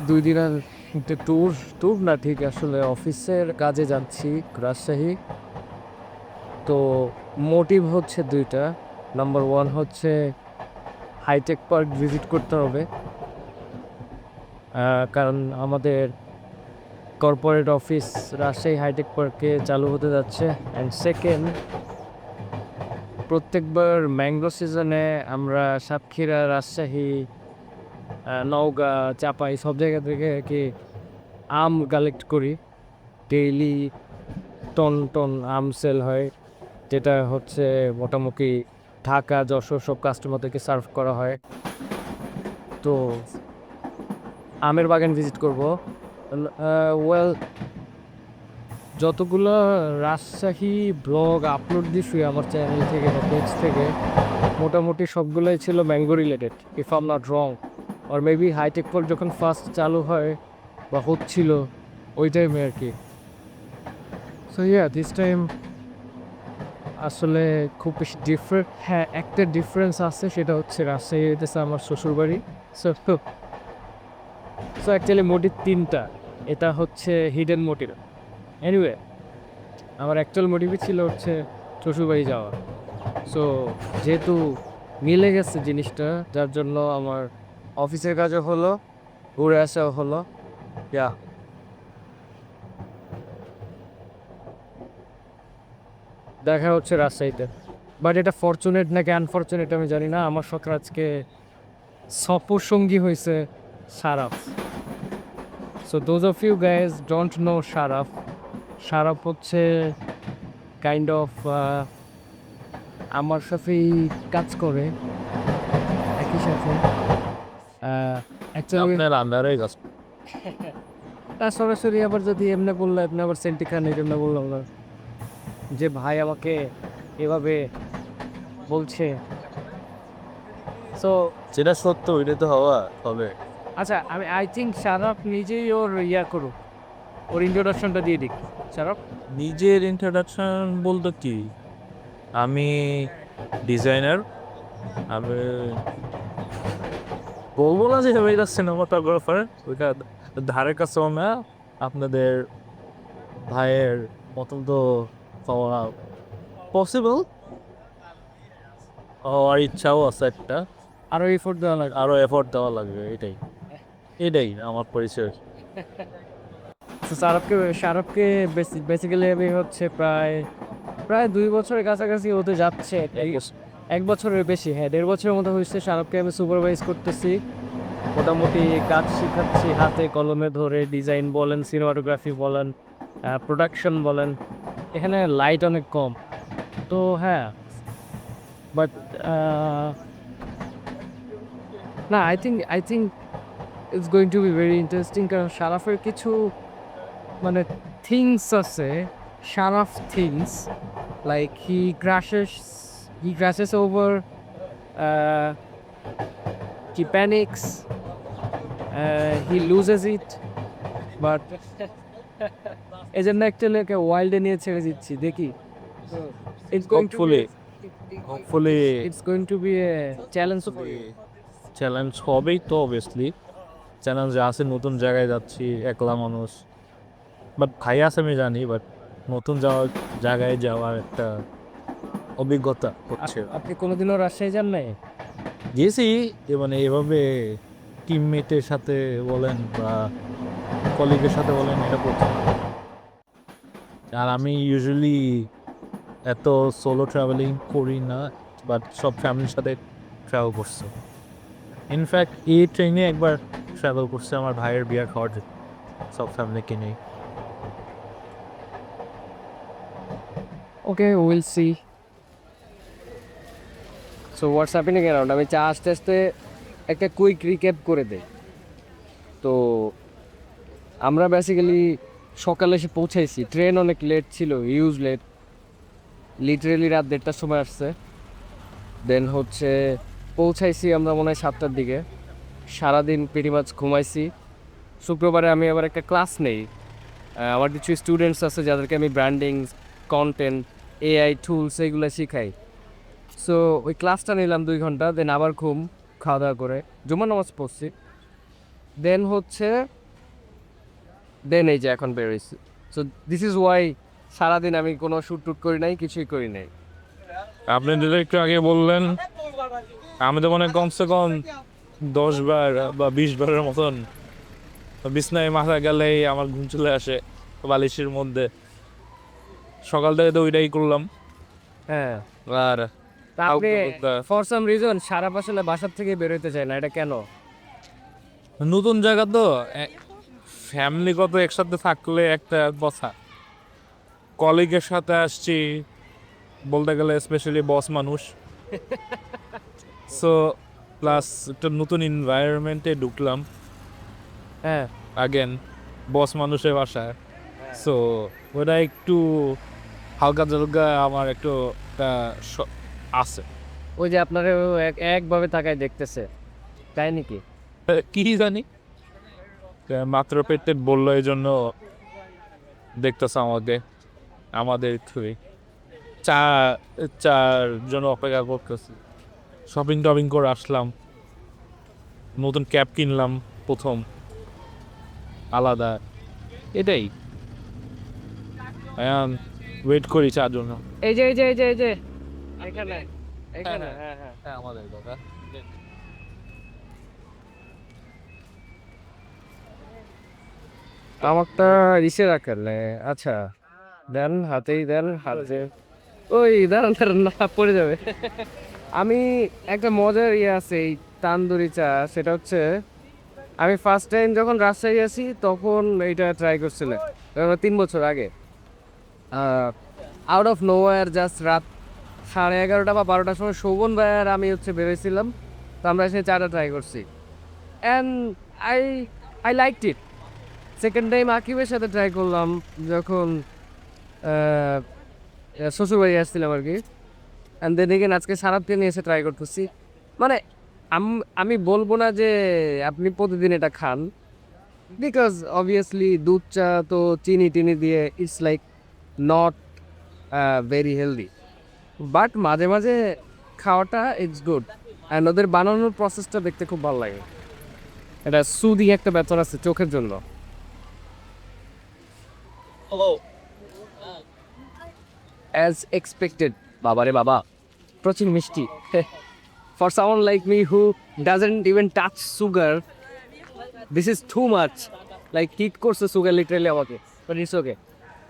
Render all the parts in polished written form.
2 দিনের একটা tour tour না ঠিক আসলে অফিসের কাজে যাচ্ছি রাজশাহী। তো মোটিভ হচ্ছে 2টা। নাম্বার 1 হচ্ছে হাইটেক পার্ক ভিজিট করতে হবে, কারণ আমাদের কর্পোরেট অফিস রাজশাহী হাইটেক পার্কে চালু হতে যাচ্ছে। অ্যান্ড সেকেন্ড, প্রত্যেকবার ম্যাঙ্গো সিজনে আমরা সাতক্ষীরা, রাজশাহী, নওগাঁ, চাপাই সব জায়গা থেকে আর কি আম কালেক্ট করি। ডেইলি টন টন আম সেল হয়, যেটা হচ্ছে মোটামুটি ঢাকা, যশোর সব কাস্টমারদেরকে সার্ভ করা হয়। তো আমের বাগান ভিজিট করব। ওয়েল, যতগুলো রাজশাহী ব্লগ আপলোড দিছি আমার চ্যানেল থেকে বা পেজ থেকে, মোটামুটি সবগুলোই ছিল mango related, if am not wrong. আর মেবি হাইটেক পার্ক যখন ফার্স্ট চালু হয় বা হচ্ছিল ওই টাইমে আর কি। সো ইয়া, দিস টাইম আসলে খুব বেশি ডিফারেন্ট। হ্যাঁ, একটা ডিফারেন্স আছে, সেটা হচ্ছে রাজশাহী হইতেছে আমার শ্বশুরবাড়ি। সো সো অ্যাকচুয়ালি মোটিভ 3টা, এটা হচ্ছে হিডেন মোটিভ। এনিওয়ে, আমার অ্যাকচুয়াল মোটিভই ছিল হচ্ছে শ্বশুরবাড়ি যাওয়া। সো যেহেতু মিলে গেছে জিনিসটা, যার জন্য আমার অফিসের কাজও হলো, ঘুরে আসাও হলো। ইয়া, দেখা হচ্ছে রাজশাহীতে। বাট এটা ফরচুনেট নাকি আনফরচুনেট আমি জানি না, আমার শখ আজকে সফর সঙ্গী হয়েছে Saraf. So those of you guys don't know Saraf, Saraf হচ্ছে কাইন্ড অফ আমার সাথেই কাজ করে একই সাথে। অ্যাকচুয়ালি আপনার আন্ডারে কাজ তা সরাসরি আবার যদি এমনি বললো, আপনি আবার সেন্টি খান, এই জন্য বললাম না যে ভাই আমাকে এভাবে বলছে। সো যেটা সত্য ওইটা তো হওয়া হবে। আচ্ছা, আমি আই থিঙ্ক সারাফ নিজেই ওর ইয়া করুক, ওর ইন্ট্রোডাকশনটা দিয়ে দিক। সারাফ, নিজের ইন্ট্রোডাকশন বলতে কি, আমি ডিজাইনার। আমি বলবো না যে আমি এটা সিনেমাটোগ্রাফার, ওইটা ধারে কাছেও না। আপনাদের ভাইয়ের মতন তো হওয়া পসিবল, হওয়ার ইচ্ছাও আছে একটা। আরো এফোর্ট দেওয়া লাগবে। আরো এফোর্ট দেওয়া লাগবে, এটাই এটাই আমার পরিচয়। তো শাহরুখকে বেসিক্যালি আমি হচ্ছে প্রায় প্রায় 2 বছরের কাছাকাছি হতে যাচ্ছে। এক বছর। 1 বছরের বেশি, হ্যাঁ 1.5 বছরের মতো হয়েছে। শাহরুখকে আমি সুপারভাইজ করতেছি, মোটামুটি কাজ শিখাচ্ছি হাতে কলমে ধরে। ডিজাইন বলেন, সিনেমাটোগ্রাফি বলেন, প্রোডাকশন বলেন, এখানে লাইট অনেক কম। তো হ্যাঁ, বাট না, I think it's going to be very interesting, কারণ শারাফের কিছু মানে থিংস আছে, Sharaf things, like he crashes over, he panics, he loses it. But এই জন্য অ্যাকচুয়ালি ওয়াইল্ডে নিয়ে ছেড়ে দিচ্ছি, দেখি। It's going to be hopefully hopefully it's going to be a challenge for you. Challenge হবেই তো, অবভিয়াসলি চ্যালেঞ্জ আছে। নতুন জায়গায় যাচ্ছি, একলা মানুষ। বাট ভাই আছে আমি জানি, বাট নতুন জায়গায় যাওয়ার একটা অভিজ্ঞতা হচ্ছে। আপনি কোনোদিনও রাজশাহী যান নাই? গেছি, মানে এভাবে টিমমেটের সাথে বলেন বা কলিগের সাথে বলেন, এটা প্রথম। আর আমি ইউজুয়ালি এত সোলো ট্রাভেলিং করি না, বাট সব ফ্যামিলির সাথে ট্রাভেল করছে। ইনফ্যাক্ট এই ট্রেনে একবার ট্রাভেল করছে আমার ভাইয়ের বিয়ে খাওয়ার জন্য, সব ফ্যামিলিকে নিয়ে। Okay, will see. So what's happening around, আমি আস্তে আস্তে একটা কুইক রিক্যাপ করে দেই। তো আমরা বেসিক্যালি সকালে এসে পৌঁছাইছি, ট্রেন অনেক লেট ছিল, হিউজ লেট, লিটারেলি রাত 1:30টার সময় আসছে। দেন হচ্ছে পৌঁছাইছি আমরা মনে হয় 7টার দিকে। সারাদিন প্রিটি মাছ ঘুমাইছি। শুক্রবারে আমি আবার একটা ক্লাস নেই। আমার কিছু স্টুডেন্টস আছে যাদেরকে আমি ব্র্যান্ডিং, কন্টেন্ট, এআই টুলস এইগুলো শিখাই। সো ওই ক্লাসটা নিলাম 2 ঘন্টা, দেন আবার খাওয়া দাওয়া করে জুমার নামাজ পড়ছি। দেন হচ্ছে দেন এই যে এখন বেরোইছি। সো দিস ইজ ওয়াই সারাদিন আমি কোনো শ্যুট টুট করি নাই, কিছুই করি নাই। আপনি যেটা একটু আগে বললেন, আমি তো মনে হয় কমসে কম 10 বার বা 20 বারের মতন বিছনায় মাথা গেলেই আমার ঘুম চলে আসে বালিশের মধ্যে। সকাল থেকে তো ওইটাই করলাম। হ্যাঁ, আর তা আপনি outdoor ফর সাম রিজন সারা আসলে বাসার থেকে বেরোতে চায় না, এটা কেন? নতুন জায়গা তো, ফ্যামিলি কত একসাথে থাকলে একটা কথা, কলিগের সাথে আসছি বলতে গেলে, স্পেশালি বস মানুষ। সো প্লাস একটা নতুন এনভায়রনমেন্টে ঢুকলাম হ্যাঁ, আগেন, বস মানুষের বাসায়। সো ওটা একটু হালকা জালকা আমার একটু একটা আছে। ওই যে আপনারা একভাবে তাকায় দেখতেছে, তাই নাকি? কি জানি, মাত্র পেটে বললো এই জন্য দেখতেছে আমাকে, আমাদের থ্রুই চা চার জন্য অপেক্ষা করতেছি। শপিং টপিং করে আসলাম, নতুন ক্যাব কিনলাম প্রথম, আলাদা। এটাই ওয়েট করি চার জন্য। এই যে এই যে এই যে এই যে এখানে এখানে, হ্যাঁ হ্যাঁ। হ্যাঁ আমাদের কথা। আমারটা ইসে রাখলে, আচ্ছা দেন, হাতেই দেন, হাতে ওই দাঁড়ান দাঁড়ান, না পড়ে যাবে। আমি একটা মজার ইয়ে আছে এই তান্দুরি চা, সেটা হচ্ছে আমি ফার্স্ট টাইম যখন রাজশাহী আসি তখন এইটা ট্রাই করছিলাম, 3 বছর আগে। আউট অফ নোওয়্যার, জাস্ট রাত 11:30 বা 12টার সময় শোভন ভাই আর আমি হচ্ছে বেরোইছিলাম, তো আমরা এসে চাটা ট্রাই করছি, and I I liked it. Second time আকিবের সাথে ট্রাই করলাম যখন শ্বশুরবাড়ি আসছিলাম আর কি, অ্যান্ড দেন এগেন আজকে সারাদিন নিয়ে এসে ট্রাই করতেছি। মানে আমি বলবো না যে আপনি প্রতিদিন এটা খান, বিকজ অবভিয়াসলি দুধ চা তো চিনি টিনি দিয়ে it's like not very healthy, but মাঝে মাঝে খাওয়াটা ইটস গুড। অ্যান্ড ওদের বানানোর প্রসেসটা দেখতে খুব ভালো লাগে, এটা সুদি একটা ব্যাপার আছে চোখের জন্য। অ্যাজ এক্সপেক্টেড, বাবারে বাবা প্রচুর মিষ্টি। For sound like me who doesn't even touch sugar, this is too much, like hit করছে সুগার লিটারেলি আমাকে, বাট ইটস ওকে।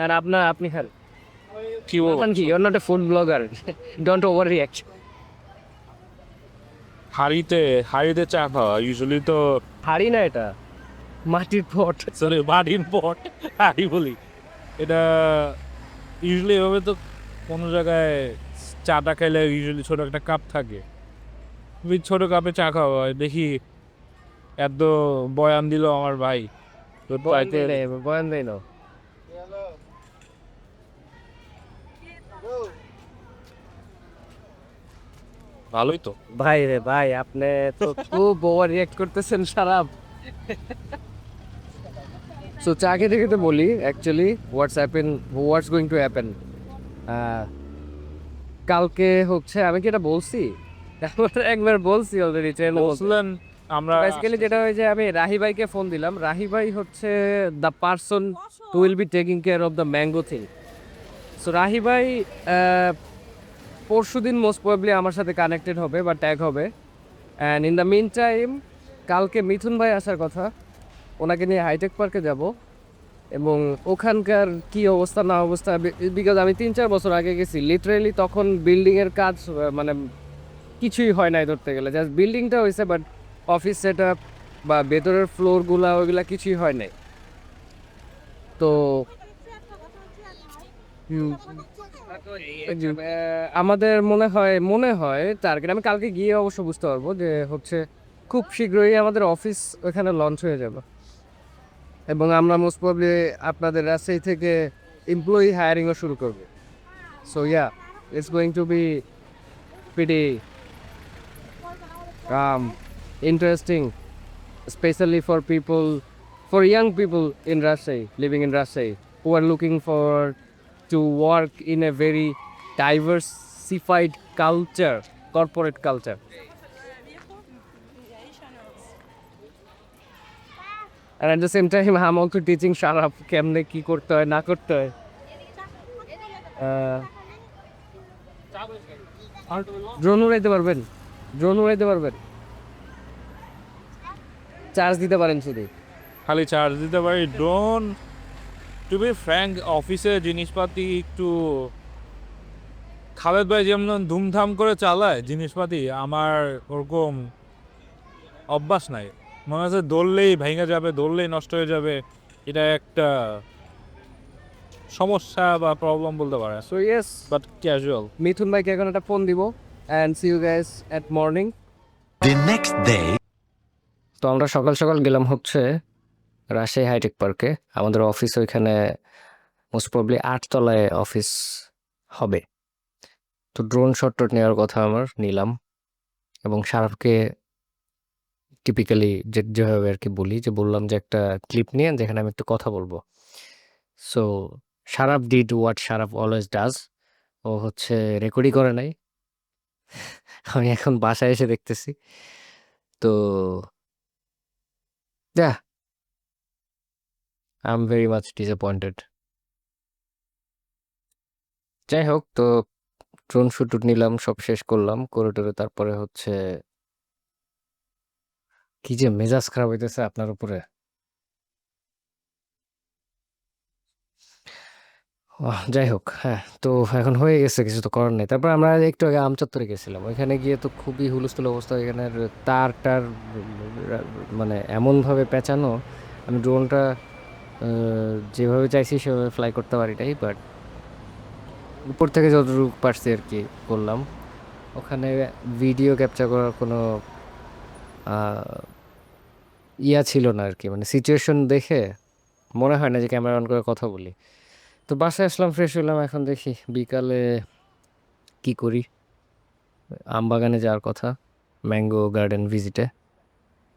আর আপনি খান কি বলবো, কি, you're not a food blogger, don't overreact. হাড়িতে হাড়িতে চা খাওয়া ইউজুয়ালি তো, হাড়ি না এটা, মাটির পট। সরি মাটির পট, হাড়ি বলি। এটা ইউজুয়ালি এভাবে তো কোনো জায়গায় চাটা খাইলে ইউজুয়ালি ছোট একটা কাপ থাকে, ওই ছোট কাপে চা খাওয়া হয়। দেখি এত বয়ান দিল আমার ভাই, তো চাইতে বয়ান দেয় না। ভালোই তো। ভাই রে ভাই, আপনি তো খুব ওভার রিয়াক্ট করতেছেন সারা। সো চা খেতে খেতে বলি actually what's going to happen. কালকে হচ্ছে, আমি কি এটা বলছি? একবার বলছি অলরেডি, বলছিলেন আমরা বেসিক্যালি যেটা হয়েছে, আমি রাহি ভাইকে ফোন দিলাম। রাহি ভাই হচ্ছে the person who will be taking care of the mango thing. So Rahi ভাই পরশু দিন মোস্ট প্রবাবলি আমার সাথে কানেক্টেড হবে বা ট্যাগ হবে, and in the meantime কালকে মিথুন ভাই আসার কথা, ওনাকে নিয়ে হাইটেক পার্কে যাব, এবং ওখানকার কি অবস্থা না অবস্থা, বিকজ আমি 3-4 বছর আগে গেছি লিটারেলি, তখন বিল্ডিংয়ের কাজ মানে কিছুই হয় নাই ধরতে গেলে, জাস্ট বিল্ডিংটা হয়েছে, বাট অফিস সেট আপ বা ভেতরের ফ্লোরগুলা ওইগুলা কিছুই হয় নাই। তো আমাদের মনে হয় টার্গেট, আমি কালকে গিয়ে অবশ্য বুঝতে পারবো যে হচ্ছে খুব শীঘ্রই আমাদের অফিস ওখানে লঞ্চ হয়ে যাবে, এবং আমরা মোস্ট প্রবলি আপনাদের রাজশাহী থেকে এমপ্লয়ি হায়ারিংও শুরু করবো। So yeah, it's going to be pretty interesting, especially for people, for young people in Rajshahi, living in Rajshahi, who are looking for to work in a very diversified culture, corporate culture. and at the same time I'm also teaching Sharaf কেমনে কি করতে হয় না করতে হয়। Drone উড়াইতে পারবেন? Drone উড়াইতে পারবেন? Charge দিতে পারেন শুধু? খালি চার্জ দিতে পারি। ড্রোন টু বি ফ্র্যাঙ্ক অফিসে জিনিসপাতি একটু খালেদ ভাই যেমন ধুমধাম করে চালায় জিনিসপাতি, আমার ওরকম অভ্যাস নাই। মনে হচ্ছে দৌড়লেই ভেঙে যাবে, দৌড়লেই নষ্ট হয়ে যাবে। এটা একটা সমস্যা বা প্রবলেম বলতে পারে, so yes, but casual. Mithun ভাইকে এখন একটা ফোন দিব and see you guys at morning. The next day. তো আমরা সকাল সকাল গেলাম হচ্ছে রাজশাহী হাইটেক পার্কে। আমাদের অফিস ওইখানে মোস্ট প্রবলি 8 তলায় অফিস হবে। তো ড্রোন শট টট নেওয়ার কথা আমার নিলাম, এবং শারাফকে টিপিক্যালি যেভাবে আর কি বলি, যে বললাম যে একটা ক্লিপ নিয়ে যেখানে আমি একটু কথা বলবো। So Sharaf did what Sharaf always does, ও হচ্ছে রেকর্ডই করে নাই। আমি এখন বাসায় এসে দেখতেছি। তো I am very much disappointed. যাই হোক, তো ড্রোন শুট নিলাম, সব শেষ করলাম করে টোরে, তারপরে হচ্ছে কি যে মেজাজ খারাপ হইতেছে আপনার উপরে। যাই হোক, হ্যাঁ, তো এখন হয়ে গেছে, কিছু তো করার নেই। তারপর আমরা একটু আগে আমচত্বরে গেছিলাম, ওইখানে গিয়ে তো খুবই হুলস্থুল অবস্থা। এখানের তার টার মানে এমনভাবে পেঁচানো, আমি ড্রোনটা যেভাবে চাইছি সেভাবে ফ্লাই করতে পারি নাই, বাট উপর থেকে যতটুকু পারছি আর কি করলাম। ওখানে ভিডিও ক্যাপচার করার কোনো ইয়া ছিল না আর কি, মানে সিচুয়েশন দেখে মনে হয় না যে ক্যামেরা অন করে কথা বলি। তো বাসায় আসলাম, ফ্রেশ হলাম, এখন দেখি বিকালে কি করি। আমবাগানে যাওয়ার কথা, ম্যাঙ্গো গার্ডেন ভিজিটে।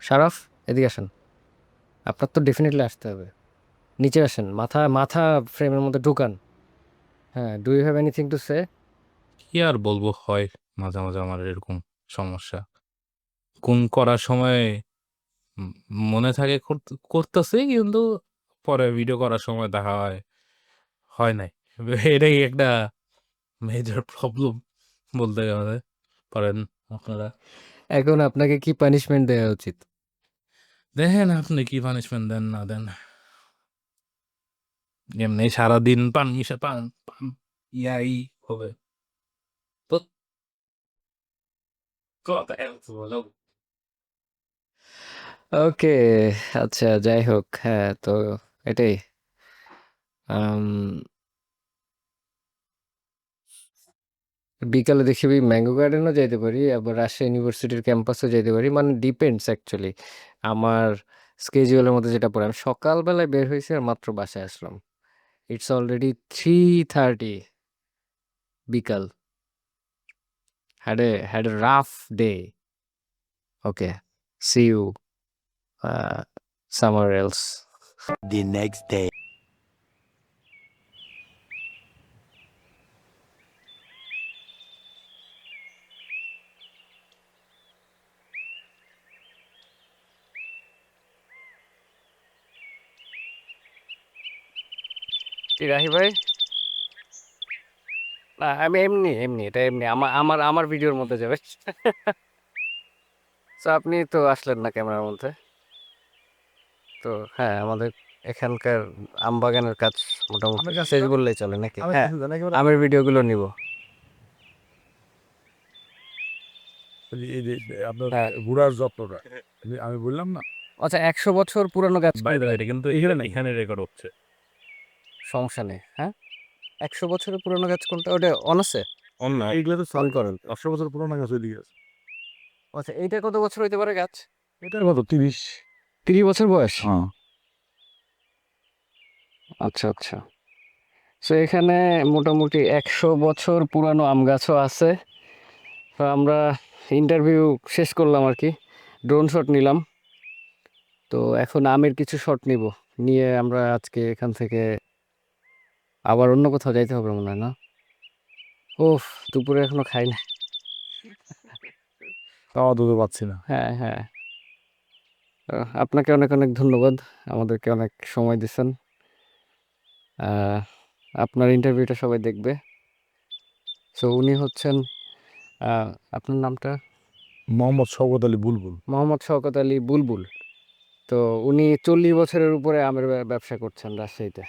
শারাফ, এদিকে আসেন, আপনার তো ডেফিনেটলি আসতে হবে। নিচে আসেন, মাথা মাথা ফ্রেমের মধ্যে ঢুকান। হ্যাঁ, do you have anything to say? কি আর বলবো, হয় মাঝে মাঝে আমার এরকম সমস্যা। কোন করার সময় উম মনে থাকে করতেছি, কিন্তু পরে ভিডিও করার সময় দেখা হয় হয় নাই। এটাই একটা মেজর প্রবলেম বলতে গেলে পারেন আপনারা। এখন আপনাকে কি পানিশমেন্ট দেওয়া উচিত? দেখেন আপনি কি পানিশমেন্ট দেন না দেন, এমনি সারাদিন পান মিশে পান পান ইয়াই হবে তো কথা বলো। ওকে, আচ্ছা, যাই হোক, হ্যাঁ, তো এটাই। আম, বিকালে দেখি ওই ম্যাঙ্গো গার্ডেনও যাইতে পারি, আবার রাজশাহী ইউনিভার্সিটির ক্যাম্পাসও যাইতে পারি, মানে ডিপেন্ডস অ্যাকচুয়ালি আমার স্কেজুয়ালের মধ্যে যেটা পড়ে। আমি সকালবেলায় বের হয়েছি আর মাত্র বাসায় আসলাম। ইটস অলরেডি 3:30 বিকাল। had a rough day. Okay, see you somewhere else. The next day. কি রাহি ভাই? না, আমি এমনি এমনি, এটা এমনি আমার আমার আমার ভিডিওর মধ্যে যাবে। তো আপনি তো আসলেন না ক্যামেরার মধ্যে। তো হ্যাঁ, আমাদের এখানকার আমবাগানের কাজ মোটামুটি আমার কাছে শেষ তো বললেই চলে নাকি? আমি হ্যাঁ, জানি কি আমের ভিডিওগুলো নিব। আপনার হ্যাঁ, ঘোড়ার যত্নটা আমি বললাম না। আচ্ছা, 100 বছর পুরানো গাছ বাইরে কোনটা? এটা কিন্তু এখানে না, এখানে রেকর্ড হচ্ছে। সমস্যা নেই, হ্যাঁ। 100 বছরের পুরানো গাছ কোনটা? ওটা অন আছে? অনলাইন এগুলো তো অন করেন। 100 বছর পুরোনো গাছ ওইদিকে আছে। আচ্ছা, এইটা কত বছর হইতে পারে গাছ? এটার কত 30? 30 বছর বয়স? হ্যাঁ। আচ্ছা, আচ্ছা। সো এখানে মোটামুটি 100 বছর পুরানো আম গাছও আছে। তো আমরা ইন্টারভিউ শেষ করলাম আর কি, ড্রোন শট নিলাম। তো এখন আমের কিছু শট নিব, নিয়ে আমরা আজকে এখান থেকে আবার অন্য কোথাও যাইতে হবে মনে হয়, না? ওফ, দুপুরে এখনো খাই না। তাও দুধ পাচ্ছি না। হ্যাঁ, হ্যাঁ, আপনাকে অনেক অনেক ধন্যবাদ, আমাদেরকে অনেক সময় দিচ্ছেন। আপনার ইন্টারভিউটা সবাই দেখবে। সো উনি হচ্ছেন, আপনার নামটা? মোহাম্মদ শওকত আলী বুলবুল। মোহাম্মদ শওকত আলী বুলবুল। তো উনি 40 বছরের উপরে আমের ব্যবসা করছেন রাজশাহীতে।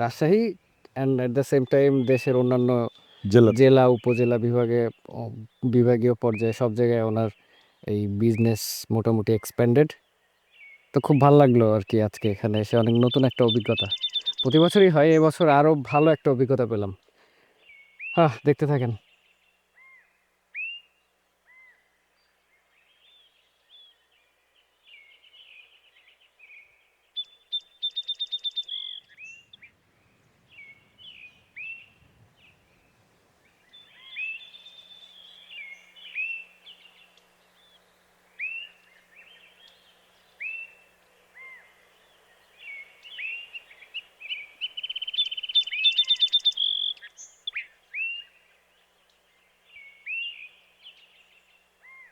Rajshahi and at the same time দেশের অন্যান্য জেলা। জেলা, উপজেলা বিভাগীয় পর্যায়ে সব জায়গায় ওনার এই বিজনেস মোটামুটি এক্সপ্যান্ডেড। তো খুব ভালো লাগলো আর কি আজকে এখানে এসে, অনেক নতুন একটা অভিজ্ঞতা। প্রতি বছরই হয়, এবছর আরও ভালো একটা অভিজ্ঞতা পেলাম। দেখতে থাকেন।